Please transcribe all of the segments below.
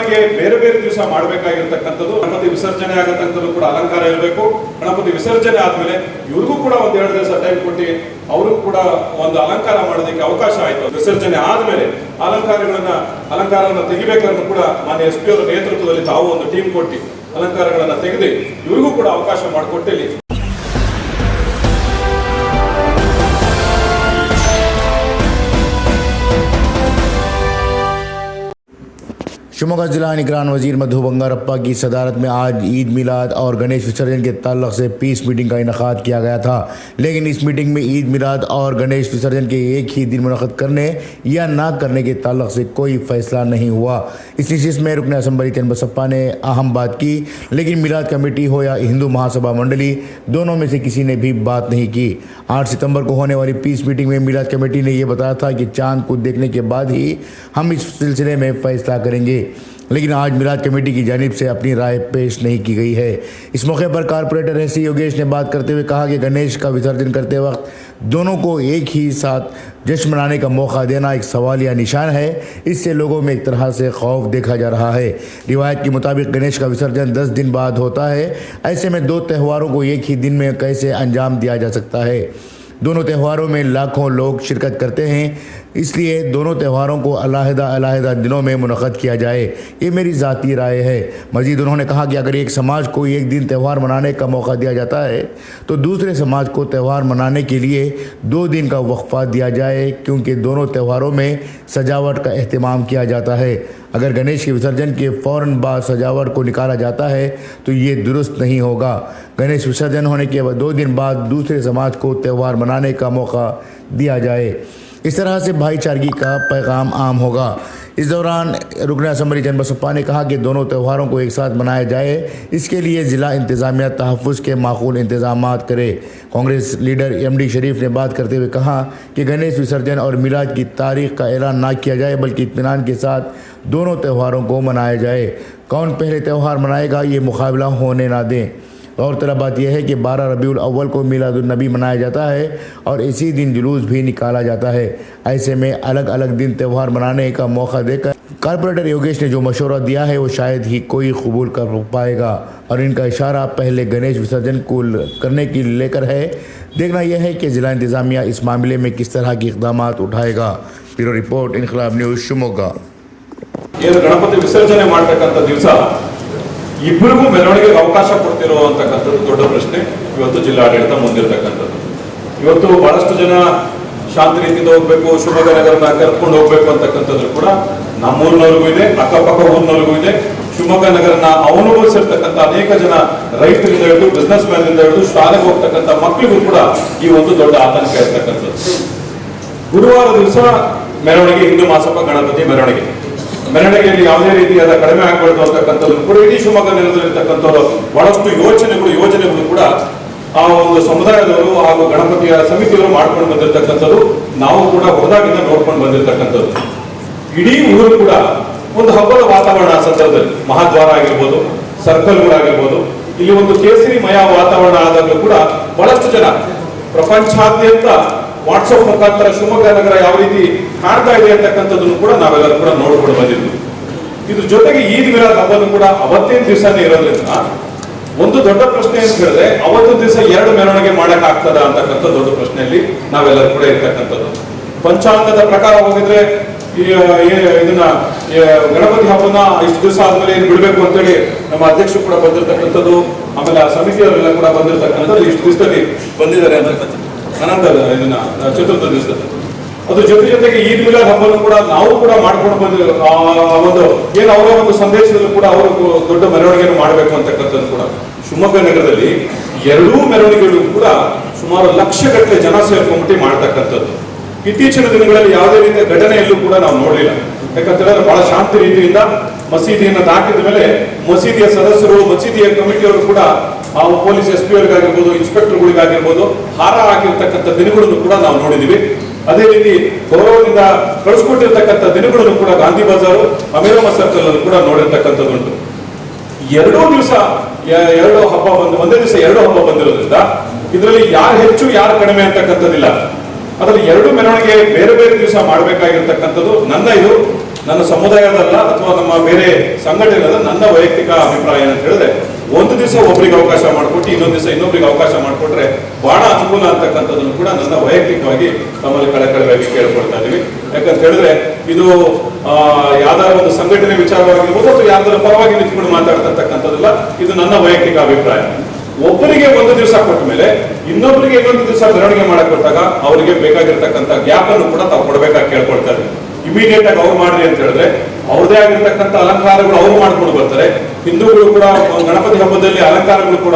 ಮೆರವಣಿಗೆ ಬೇರೆ ಬೇರೆ ದಿವಸ ಮಾಡಬೇಕಾಗಿರ್ತಕ್ಕಂಥದ್ದು. ಗಣಪತಿ ವಿಸರ್ಜನೆ ಆಗತಕ್ಕಂಥದ್ದು ಕೂಡ ಅಲಂಕಾರ ಇರಬೇಕು. ಗಣಪತಿ ವಿಸರ್ಜನೆ ಆದ್ಮೇಲೆ ಇವ್ರಿಗೂ ಕೂಡ ಒಂದು 2 ದಿವಸ ಟೈಮ್ ಕೊಟ್ಟು ಅವ್ರಿಗೂ ಕೂಡ ಒಂದು ಅಲಂಕಾರ ಮಾಡೋದಕ್ಕೆ ಅವಕಾಶ ಆಯಿತು. ವಿಸರ್ಜನೆ ಆದ್ಮೇಲೆ ಅಲಂಕಾರವನ್ನು ತೆಗಿಬೇಕಾದ್ರೂ ಕೂಡ ಮಾನ್ಯ SP ಅವರ ನೇತೃತ್ವದಲ್ಲಿ ತಾವು ಒಂದು ಟೀಮ್ ಕೊಟ್ಟು ಅಲಂಕಾರಗಳನ್ನು ತೆಗೆದು ಇವ್ರಿಗೂ ಕೂಡ ಅವಕಾಶ ಮಾಡಿಕೊಟ್ಟಿಲ್ಲಿ शिवमोगा जिला निगरान वजीर मधु बंगारप्पा की सदारत में आज ईद मिलाद और गणेश विसर्जन के ताल्लुक से पीस मीटिंग का इनेकाद किया गया था। लेकिन इस मीटिंग में ईद मिलाद और गणेश विसर्जन के एक ही दिन मुनक़्क़द करने या ना करने के ताल्लुक से कोई फैसला नहीं हुआ। इस नशिस्त में रुकन असम्बली चन्नबसप्पा ने अहम बात की, लेकिन मिलाद कमेटी हो या हिंदू महासभा मंडली, दोनों में से किसी ने भी बात नहीं की। 8 सितंबर को होने वाली पीस मीटिंग में मिलाद कमेटी ने यह बताया था कि चांद को देखने के बाद ही हम इस सिलसिले में फैसला करेंगे, लेकिन आज मिलाद कमेटी की जानिब से अपनी राय पेश नहीं की गई है। इस मौके पर कारपोरेटर SC योगेश ने बात करते हुए कहा कि गणेश का विसर्जन करते वक्त दोनों को एक ही साथ जश्न मनाने का मौका देना एक सवालिया निशान है। इससे लोगों में एक तरह से खौफ देखा जा रहा है। रिवायत के मुताबिक गणेश का विसर्जन 10 दिन बाद होता है। ऐसे में 2 त्योहारों को एक ही दिन में कैसे अंजाम दिया जा सकता है। दोनों त्योहारों में लाखों लोग शिरकत करते हैं, इसलिए दोनों त्योहारों को अलग-अलग दिनों में मुनक़्क़द किया जाए, ये मेरी ज़ाती राय है। मज़ीद उन्होंने कहा कि अगर एक समाज को एक दिन त्यौहार मनाने का मौका दिया जाता है तो दूसरे समाज को त्यौहार मनाने के लिए 2 दिन का वक्फ़ा दिया जाए, क्योंकि दोनों त्योहारों में सजावट का अहतमाम किया जाता है। अगर गणेश के विसर्जन के फ़ौरन बाद सजावट को निकाला जाता है तो ये दुरुस्त नहीं होगा। गणेश विसर्जन होने के 2 दिन बाद दूसरे समाज को त्यौहार मनाने का मौका दिया जाए। इस तरह से भाईचारगी का पैगाम आम होगा। इस दौरान रुकन असम्बली चन्नबसप्पा ने कहा कि दोनों त्योहारों को एक साथ मनाया जाए, इसके लिए ज़िला इंतज़ामिया तहफ़्फ़ुज़ के माकूल इंतज़ाम करे। कांग्रेस लीडर MD शरीफ ने बात करते हुए कहा कि गणेश विसर्जन और मिलाद की तारीख़ का ऐलान ना किया जाए, बल्कि इत्मीनान के साथ दोनों त्योहारों को मनाया जाए। कौन पहले त्यौहार मनाएगा ये मुकाबला होने ना दें। गौरतलब बात यह है कि 12 रबीउल अव्वल को मिलादुन्नबी मनाया जाता है और इसी दिन जुलूस भी निकाला जाता है। ऐसे में अलग अलग दिन त्यौहार मनाने का मौका देकर कारपोरेटर योगेश ने जो मशवरा दिया है वो शायद ही कोई कबूल कर पाएगा, और इनका इशारा पहले गणेश विसर्जन को करने की लेकर है। देखना यह है कि ज़िला इंतज़ामिया इस मामले में किस तरह के इक़दाम उठाएगा। ब्यूरो रिपोर्ट, इनकलाब न्यूज़, शिवमोगा। गणपति विसर्जने ಮಾಡತಕ್ಕಂತ ದಿವಸ ಇಬ್ಬರಿಗೂ ಮೆರವಣಿಗೆಗೆ ಅವಕಾಶ ಕೊಡ್ತಿರುವಂತಕ್ಕಂಥದ್ದು ದೊಡ್ಡ ಪ್ರಶ್ನೆ ಇವತ್ತು ಜಿಲ್ಲಾಡಳಿತ ಮುಂದಿರತಕ್ಕಂಥದ್ದು. ಇವತ್ತು ಬಹಳಷ್ಟು ಜನ ಶಾಂತ ರೀತಿಯಿಂದ ಹೋಗಬೇಕು, ಶಿವಮೊಗ್ಗ ನಗರನ ಕರ್ಕೊಂಡು ಹೋಗಬೇಕು ಅಂತಕ್ಕಂಥದ್ದು ಕೂಡ ನಮ್ಮೂರಿನವರಿಗೂ ಇದೆ, ಅಕ್ಕಪಕ್ಕ ಊರಿನವರಿಗೂ ಇದೆ. ಶಿವಮೊಗ್ಗ ನಗರನ ಅನುಭವಿಸಿರ್ತಕ್ಕಂಥ ಅನೇಕ ಜನ ರೈತರಿಂದ ಹಿಡಿದು ಬಿಸ್ನೆಸ್ ಮ್ಯಾನ್ರಿಂದ ಹಿಡಿದು ಶಾಲೆಗೆ ಹೋಗ್ತಕ್ಕಂಥ ಮಕ್ಕಳಿಗೂ ಕೂಡ ಈ ಒಂದು ದೊಡ್ಡ ಆತಂಕ ಇರ್ತಕ್ಕಂಥದ್ದು. ಗುರುವಾರ ದಿವಸ ಮೆರವಣಿಗೆ, ಹಿಂದೂ ಮಹಾಸಭಾ ಗಣಪತಿ ಮೆರವಣಿಗೆಯಲ್ಲಿ ಯಾವುದೇ ರೀತಿಯಾದ ಕಡಿಮೆ ಆಗಬಾರ್ದು ಅಂತಕ್ಕಂಥದ್ದು ಕೂಡ ಇಡೀ ಶಿವಮೊಗ್ಗ ನಗರದಲ್ಲಿರ್ತಕ್ಕಂಥವ್ರು ಬಹಳಷ್ಟು ಯೋಜನೆಗಳು ಕೂಡ ಆ ಒಂದು ಸಮುದಾಯದವರು ಹಾಗೂ ಗಣಪತಿಯ ಸಮಿತಿಯವರು ಮಾಡ್ಕೊಂಡು ಬಂದಿರತಕ್ಕಂಥದ್ದು, ನಾವು ಕೂಡ ಹೊರದಾಗಿಂದ ನೋಡ್ಕೊಂಡು ಬಂದಿರತಕ್ಕಂಥದ್ದು. ಇಡೀ ಊರು ಕೂಡ ಒಂದು ಹಬ್ಬದ ವಾತಾವರಣ ಸಂದರ್ಭದಲ್ಲಿ ಮಹಾದ್ವಾರ ಆಗಿರ್ಬೋದು, ಸರ್ಕಲ್ಗಳಾಗಿರ್ಬೋದು, ಇಲ್ಲಿ ಒಂದು ಕೇಸರಿಮಯ ವಾತಾವರಣ ಆದಾಗಲೂ ಕೂಡ ಬಹಳಷ್ಟು ಜನ ಪ್ರಪಂಚಾದ್ಯಂತ ವಾಟ್ಸಪ್ ಮುಖಾಂತರ ಶಿವಮೊಗ್ಗ ನಗರ ಯಾವ ರೀತಿ ಕಾಣ್ತಾ ಇದೆ ಅಂತಕ್ಕಂಥದ್ದನ್ನು ಕೂಡ ನಾವೆಲ್ಲರೂ ಕೂಡ ನೋಡ್ಕೊಂಡು ಬಂದಿದ್ವಿ. ಇದ್ರ ಜೊತೆಗೆ ಈದ್ ಮಿಲಾದ್ ಹಬ್ಬನು ಕೂಡ ಅವತ್ತಿನ ದಿವಸನೇ ಇರೋದ್ರಿಂದ ಒಂದು ದೊಡ್ಡ ಪ್ರಶ್ನೆ ಅಂತ ಹೇಳಿದ್ರೆ ಅವತ್ತು ದಿವಸ 2 ಮೆರವಣಿಗೆ ಮಾಡಕ್ ಆಗ್ತದ ಅಂತಕ್ಕಂಥ ದೊಡ್ಡ ಪ್ರಶ್ನೆಯಲ್ಲಿ ನಾವೆಲ್ಲರೂ ಕೂಡ ಇರ್ತಕ್ಕಂಥದ್ದು. ಪಂಚಾಂಗದ ಪ್ರಕಾರ ಹೋಗಿದ್ರೆ ಇದನ್ನ ಗಣಪತಿ ಹಬ್ಬನ ಇಷ್ಟು ದಿವಸ ಆದ್ಮೇಲೆ ಬಿಡ್ಬೇಕು ಅಂತೇಳಿ ನಮ್ಮ ಅಧ್ಯಕ್ಷರು ಕೂಡ ಬಂದಿರತಕ್ಕಂಥದ್ದು, ಆಮೇಲೆ ಆ ಸಮಿತಿಯವರೆಲ್ಲ ಕೂಡ ಬಂದಿರತಕ್ಕಂಥದ್ದು ಇಷ್ಟು ದಿವಸದಲ್ಲಿ ಬಂದಿದ್ದಾರೆ ಅಂತಕ್ಕಂಥದ್ದು ಅನಂತರ ಇದನ್ನ ಚತುರ್ಥ ದಿವಸದಲ್ಲಿ. ಅದ್ರ ಜೊತೆಗೆ ಈದ್ ಮಿಲಾದ್ ಹಬ್ಬನು ಕೂಡ ನಾವು ಕೂಡ ಮಾಡ್ಕೊಂಡು ಬಂದಿರೋ ಒಂದು ಏನು ಅವರ ಒಂದು ಸಂದೇಶದಲ್ಲೂ ಕೂಡ ಅವರು ದೊಡ್ಡ ಮೆರವಣಿಗೆಯನ್ನು ಮಾಡಬೇಕು ಅಂತಕ್ಕಂಥದ್ದು ಕೂಡ ಶಿವಮೊಗ್ಗ ನಗರದಲ್ಲಿ 2 ಮೆರವಣಿಗೆಗಳು ಕೂಡ ಸುಮಾರು ಲಕ್ಷಗಟ್ಟಲೆ ಜನ ಸೇರ್ಕೊಂಡ್ಬಿಟ್ಟು ಮಾಡ್ತಕ್ಕಂಥದ್ದು. ಇತ್ತೀಚಿನ ದಿನಗಳಲ್ಲಿ ಯಾವುದೇ ರೀತಿಯ ಘಟನೆಯಲ್ಲೂ ಕೂಡ ನಾವು ನೋಡಲಿಲ್ಲ. ಯಾಕಂತೇಳಿದ್ರೆ ಬಹಳ ಶಾಂತಿ ರೀತಿಯಿಂದ ಮಸೀದಿಯನ್ನು ದಾಟಿದ ಮೇಲೆ ಮಸೀದಿಯ ಸದಸ್ಯರು, ಮಸೀದಿಯ ಕಮಿಟಿಯವರು ಕೂಡ ಆ ಪೊಲೀಸ್ SP ಅವರಿಗಾಗಿರ್ಬೋದು, ಇನ್ಸ್ಪೆಕ್ಟರ್ಗಳಿಗಾಗಿರ್ಬೋದು ಹಾರ ಹಾಕಿರ್ತಕ್ಕಂಥ ದಿನಗಳನ್ನು ಕೂಡ ನಾವು ನೋಡಿದೀವಿ. ಅದೇ ರೀತಿ ಗೌರವದಿಂದ ಕಳಿಸ್ಕೊಟ್ಟಿರ್ತಕ್ಕಂಥ ದಿನಗಳನ್ನು ಕೂಡ ಗಾಂಧಿ ಬಜಾರು, ಅಮೀರಮ್ಮ ಸರ್ಕಲ್ ಅನ್ನು ಕೂಡ ನೋಡಿರ್ತಕ್ಕಂಥದ್ದುಂಟು. 2 ದಿವಸ 2 ಹಬ್ಬ ಒಂದೇ ದಿವಸ 2 ಹಬ್ಬ ಬಂದಿರೋದ್ರಿಂದ ಇದರಲ್ಲಿ ಯಾರು ಹೆಚ್ಚು ಯಾರು ಕಡಿಮೆ ಅಂತಕ್ಕಂಥದ್ದಿಲ್ಲ. ಅದರಲ್ಲಿ 2 ಮೆರವಣಿಗೆ ಬೇರೆ ಬೇರೆ ದಿವಸ ಮಾಡಬೇಕಾಗಿರ್ತಕ್ಕಂಥದ್ದು ನನ್ನ ಇದು ನನ್ನ ಸಮುದಾಯದಲ್ಲ ಅಥವಾ ನಮ್ಮ ಬೇರೆ ಸಂಘಟನೆಗಳ ನನ್ನ ವೈಯಕ್ತಿಕ ಅಭಿಪ್ರಾಯ ಅಂತ ಹೇಳಿದ್ರೆ ಒಂದು ದಿವಸ ಒಬ್ಬರಿಗೆ ಅವಕಾಶ ಮಾಡಿಕೊಟ್ಟು ಇನ್ನೊಂದು ದಿವಸ ಇನ್ನೊಬ್ಬರಿಗೆ ಅವಕಾಶ ಮಾಡಿಕೊಟ್ರೆ ಬಹಳ ಅನುಕೂಲ ಅಂತಕ್ಕಂಥದ್ದನ್ನು ಕೂಡ ನನ್ನ ವೈಯಕ್ತಿಕವಾಗಿ ತಮ್ಮಲ್ಲಿ ಕಳಕಳಿಯಾಗಿ ಕೇಳ್ಕೊಳ್ತಾ ಇದ್ದೀವಿ. ಯಾಕಂತ ಹೇಳಿದ್ರೆ ಇದು ಯಾವ್ದಾರ ಒಂದು ಸಂಘಟನೆ ವಿಚಾರವಾಗಿರ್ಬೋದು ಅಥವಾ ಯಾವ್ದಾರ ಪರವಾಗಿ ನಿಂತ್ಕೊಂಡು ಮಾತಾಡ್ತಕ್ಕಂಥದ್ದಲ್ಲ, ಇದು ನನ್ನ ವೈಯಕ್ತಿಕ ಅಭಿಪ್ರಾಯ. ಒಬ್ಬರಿಗೆ ಒಂದು ದಿವಸ ಕೊಟ್ಟ ಮೇಲೆ ಇನ್ನೊಬ್ಬರಿಗೆ ಇನ್ನೊಂದು ದಿವಸ ಮೆರವಣಿಗೆ ಮಾಡಕ್ ಕೊಟ್ಟಾಗ ಅವರಿಗೆ ಬೇಕಾಗಿರ್ತಕ್ಕಂಥ ಗ್ಯಾಪ್ ಅನ್ನು ಕೂಡ ತಾವು ಕೊಡ್ಬೇಕಾಗಿ ಕೇಳ್ಕೊಳ್ತಾ ಇದ್ದೀವಿ. ಇಮಿಡಿಯೇಟ್ ಆಗಿ ಅವ್ರು ಮಾಡ್ರಿ ಅಂತ ಹೇಳಿದ್ರೆ ಅವ್ರದೇ ಆಗಿರ್ತಕ್ಕಂಥ ಅಲಂಕಾರಗಳು ಅವ್ರು ಮಾಡ್ಕೊಂಡು ಬರ್ತಾರೆ. ಹಿಂದೂಗಳು ಕೂಡ ಗಣಪತಿ ಹಬ್ಬದಲ್ಲಿ ಅಲಂಕಾರಗಳು ಕೂಡ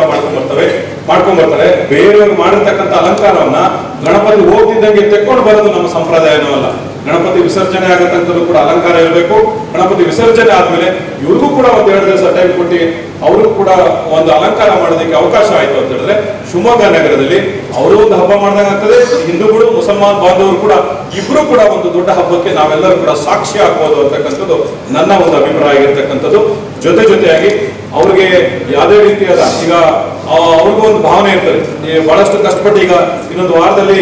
ಮಾಡ್ಕೊಂಡ್ ಬರ್ತಾರೆ. ಬೇರೆಯವರು ಮಾಡಿರ್ತಕ್ಕಂಥ ಅಲಂಕಾರವನ್ನ ಗಣಪತಿ ಹೋಗ್ತಿದ್ದಂಗೆ ತೆಕ್ಕೊಂಡು ಬರೋದು ನಮ್ಮ ಸಂಪ್ರದಾಯನೂ ಅಲ್ಲ. ಗಣಪತಿ ವಿಸರ್ಜನೆ ಆಗತಕ್ಕಂಥದ್ದು ಕೂಡ ಅಲಂಕಾರ ಇರಬೇಕು. ಗಣಪತಿ ವಿಸರ್ಜನೆ ಆದ್ಮೇಲೆ ಇವ್ರಿಗೂ ಕೂಡ ಒಂದು 2 ದಿವಸ ಟೈಮ್ ಕೊಟ್ಟು ಅವ್ರಿಗೂ ಕೂಡ ಒಂದು ಅಲಂಕಾರ ಮಾಡೋದಕ್ಕೆ ಅವಕಾಶ ಆಯ್ತು ಅಂತ ಹೇಳಿದ್ರೆ ಶಿವಮೊಗ್ಗ ನಗರದಲ್ಲಿ ಅವರು ಒಂದು ಹಬ್ಬ ಮಾಡ್ದಂಗಾಗ್ತದೆ. ಹಿಂದೂಗಳು ಮುಸಲ್ಮಾನ್ ಬಾಂಧವರು ಕೂಡ ಇಬ್ರು ಕೂಡ ಒಂದು ದೊಡ್ಡ ಹಬ್ಬಕ್ಕೆ ನಾವೆಲ್ಲರೂ ಕೂಡ ಸಾಕ್ಷಿ ಆಗ್ಬೋದು ಅಂತಕ್ಕಂಥದ್ದು ನನ್ನ ಒಂದು ಅಭಿಪ್ರಾಯ ಆಗಿರ್ತಕ್ಕಂಥದ್ದು. ಜೊತೆಯಾಗಿ ಅವ್ರಿಗೆ ಯಾವುದೇ ರೀತಿಯಾದ ಈಗ ಅವ್ರಿಗೂ ಒಂದು ಭಾವನೆ ಇರ್ತದೆ. ಬಹಳಷ್ಟು ಕಷ್ಟಪಟ್ಟು ಈಗ ಇನ್ನೊಂದು ವಾರದಲ್ಲಿ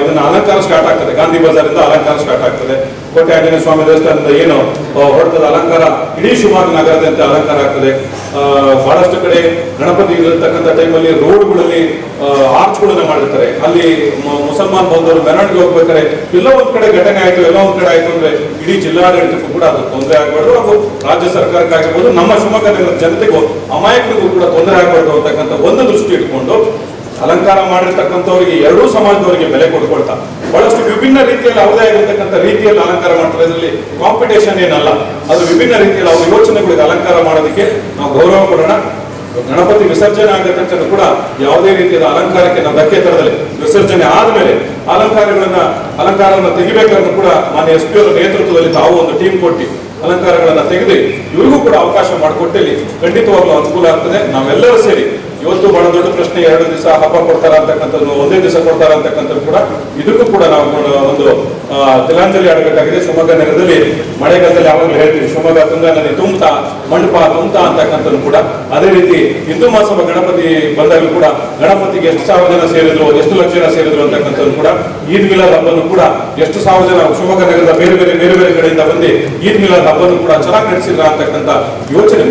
ಇದನ್ನ ಅಲಂಕಾರ ಸ್ಟಾರ್ಟ್ ಆಗ್ತದೆ. ಗಾಂಧಿ ಬಜಾರಿಂದ ಅಲಂಕಾರ ಸ್ಟಾರ್ಟ್ ಆಗ್ತದೆ. ಕೋಟೆ ಆಂಜನೇಯ ಸ್ವಾಮಿ ದೇವಸ್ಥಾನದಿಂದ ಏನು ಹೊರಟದ ಅಲಂಕಾರ ಇಡೀ ಶಿವಮೊಗ್ಗ ನಗರದಂತೆ ಅಲಂಕಾರ ಆಗ್ತದೆ. ಬಹಳಷ್ಟು ಕಡೆ ಗಣಪತಿ ಇರತಕ್ಕಂಥ ಟೈಮಲ್ಲಿ ರೋಡ್ಗಳಲ್ಲಿ ಆರ್ಚ್ಗಳನ್ನ ಮಾಡಿರ್ತಾರೆ. ಅಲ್ಲಿ ಮುಸಲ್ಮಾನ್ ಬಂದವರು ಮೆರವಣಿಗೆ ಹೋಗ್ಬೇಕಾದ್ರೆ ಎಲ್ಲ ಒಂದ್ ಕಡೆ ಘಟನೆ ಆಯ್ತು, ಎಲ್ಲ ಒಂದ್ ಕಡೆ ಆಯ್ತು ಅಂದ್ರೆ ಇಡೀ ಜಿಲ್ಲಾಡಳಿತಕ್ಕೂ ಕೂಡ ಅದು ತೊಂದರೆ ಆಗಬಾರ್ದು. ಹಾಗೂ ರಾಜ್ಯ ಸರ್ಕಾರಕ್ಕಾಗಿರ್ಬೋದು, ನಮ್ಮ ಶಿವಮೊಗ್ಗ ನಗರದ ಜನತೆಗೂ ಅಮಾಯಕರಿಗೂ ಕೂಡ ತೊಂದರೆ ಆಗಬಾರ್ದು ಅಂತಕ್ಕಂಥ ಒಂದು ದೃಷ್ಟಿ ಇಟ್ಕೊಂಡು ಅಲಂಕಾರ ಮಾಡಿರ್ತಕ್ಕಂಥವ್ರಿಗೆ ಎರಡೂ ಸಮಾಜದವರಿಗೆ ಬೆಲೆ ಕೊಡ್ಕೊಳ್ತಾ ಬಹಳಷ್ಟು ವಿಭಿನ್ನ ರೀತಿಯಲ್ಲಿ ಅವರದೇ ಆಗಿರ್ತಕ್ಕಂಥ ರೀತಿಯಲ್ಲಿ ಅಲಂಕಾರ ಮಾಡ್ತಾರೆ. ಇದರಲ್ಲಿ ಕಾಂಪಿಟೇಷನ್ ಏನಲ್ಲ, ಅದು ವಿಭಿನ್ನ ರೀತಿಯಲ್ಲಿ ಅವರ ಯೋಚನೆಗಳಿಗೆ ಅಲಂಕಾರ ಮಾಡೋದಕ್ಕೆ ನಾವು ಗೌರವ ಕೊಡೋಣ. ಗಣಪತಿ ವಿಸರ್ಜನೆ ಆಗತಕ್ಕಂಥ ಕೂಡ ಯಾವುದೇ ರೀತಿಯಾದ ಅಲಂಕಾರಕ್ಕೆ ನಾವು ಧಕ್ಕೆ ತರದಲ್ಲಿ ವಿಸರ್ಜನೆ ಆದ್ಮೇಲೆ ಅಲಂಕಾರವನ್ನು ತೆಗಿಬೇಕಾದ್ರೂ ಕೂಡ ಮಾನ್ಯ SP ಅವರ ನೇತೃತ್ವದಲ್ಲಿ ತಾವು ಒಂದು ಟೀಮ್ ಕೊಟ್ಟು ಅಲಂಕಾರಗಳನ್ನ ತೆಗೆದು ಇವ್ರಿಗೂ ಕೂಡ ಅವಕಾಶ ಮಾಡಿಕೊಟ್ಟಲ್ಲಿ ಖಂಡಿತವಾಗ್ಲೂ ಅನುಕೂಲ ಆಗ್ತದೆ. ನಾವೆಲ್ಲರೂ ಸೇರಿ ಇವತ್ತು ಬಹಳ ದೊಡ್ಡ ಪ್ರಶ್ನೆ, 2 ದಿವಸ ಹಬ್ಬ ಕೊಡ್ತಾರ ಅಂತಕ್ಕಂಥದ್ದು, ಒಂದೇ ದಿವಸ ಕೊಡ್ತಾರ ಅಂತಕ್ಕಂಥದ್ದು ಕೂಡ ಇದಕ್ಕೂ ಕೂಡ ನಾವು ಒಂದು ತಿಲಾಂಜಲಿ ಆಡಬೇಕಾಗಿದೆ. ಶಿವಮೊಗ್ಗ ನಗರದಲ್ಲಿ ಮಳೆಗಾಲದಲ್ಲಿ ಯಾವಾಗಲೂ ಹೇಳ್ತೀವಿ ಶಿವಮೊಗ್ಗ ತುಂಗಾ ನದಿ ತುಂಬತಾ ಮಂಟಪ ತುಂಬತಾ ಅಂತಕ್ಕಂಥದ್ದು ಕೂಡ ಅದೇ ರೀತಿ ಹಿಂದೂ ಮಹಾಸಭಾ ಗಣಪತಿ ಬಂದಾಗಲೂ ಕೂಡ ಗಣಪತಿಗೆ ಎಷ್ಟು ಸಾವಿರ ಜನ ಸೇರಿದ್ರು, ಎಷ್ಟು ಲಕ್ಷ ಜನ ಸೇರಿದ್ರು ಅಂತಕ್ಕಂಥದ್ದು ಕೂಡ ಈದ್ ಮಿಲಾದ್ ಹಬ್ಬನು ಕೂಡ ಎಷ್ಟು ಸಾವಿರ ಜನ ಶಿವಮೊಗ್ಗ ನಗರದ ಬೇರೆ ಬೇರೆ ಕಡೆಯಿಂದ ಬಂದು ಈದ್ ಮಿಲಾದ್ ಹಬ್ಬನು ಕೂಡ ಚೆನ್ನಾಗಿ ನಡೆಸಿದ್ರ ಅಂತಕ್ಕಂಥ ಯೋಚನೆ,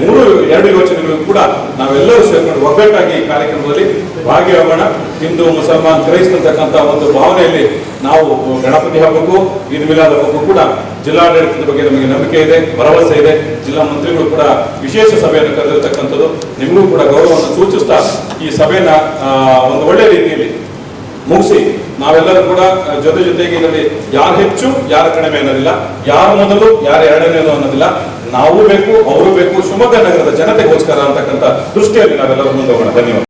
2 ಯೋಚನೆಗಳು ಕೂಡ ನಾವೆಲ್ಲರೂ ಸೇರ್ಕೊಂಡು ಒಗ್ಗಟ್ಟಾಗಿ ಈ ಕಾರ್ಯಕ್ರಮದಲ್ಲಿ ಭಾಗಿಯಾಗೋಣ. ಹಿಂದೂ ಮುಸಲ್ಮಾನ್ ಕ್ರೈಸ್ತಂತಕ್ಕಂಥ ಒಂದು ಭಾವನೆಯಲ್ಲಿ ನಾವು ಗಣಪತಿ ಹಬ್ಬಕ್ಕೂ ಈದ್ ಮಿಲಾದ್ ಹಬ್ಬಕ್ಕೂ ಕೂಡ ಜಿಲ್ಲಾಡಳಿತದ ಬಗ್ಗೆ ನಮಗೆ ನಂಬಿಕೆ ಇದೆ, ಭರವಸೆ ಇದೆ. ಜಿಲ್ಲಾ ಮಂತ್ರಿಗಳು ಕೂಡ ವಿಶೇಷ ಸಭೆಯನ್ನು ಕರೆದಿರ್ತಕ್ಕಂಥದ್ದು ನಿಮಗೂ ಕೂಡ ಗೌರವವನ್ನು ಸೂಚಿಸ್ತಾ ಈ ಸಭೆನ ಒಂದು ಒಳ್ಳೆ ರೀತಿಯಲ್ಲಿ ಮುಗಿಸಿ ನಾವೆಲ್ಲರೂ ಕೂಡ ಜೊತೆಗೆ ಇದರಲ್ಲಿ ಯಾರು ಹೆಚ್ಚು ಯಾರು ಕಡಿಮೆ ಅನ್ನೋದಿಲ್ಲ, ಯಾರು ಮೊದಲು ಯಾರು ಎರಡನೇದು ಅನ್ನೋದಿಲ್ಲ. ನಾವು ಬೇಕು, ಅವರು ಬೇಕು, ಶಿವಮೊಗ್ಗ ನಗರದ ಜನತೆಗೋಸ್ಕರ ಅಂತಕ್ಕಂಥ ದೃಷ್ಟಿಯಲ್ಲಿ ನಾವೆಲ್ಲರೂ ಮುಂದೆ ಹೋಗೋಣ. ಧನ್ಯವಾದ.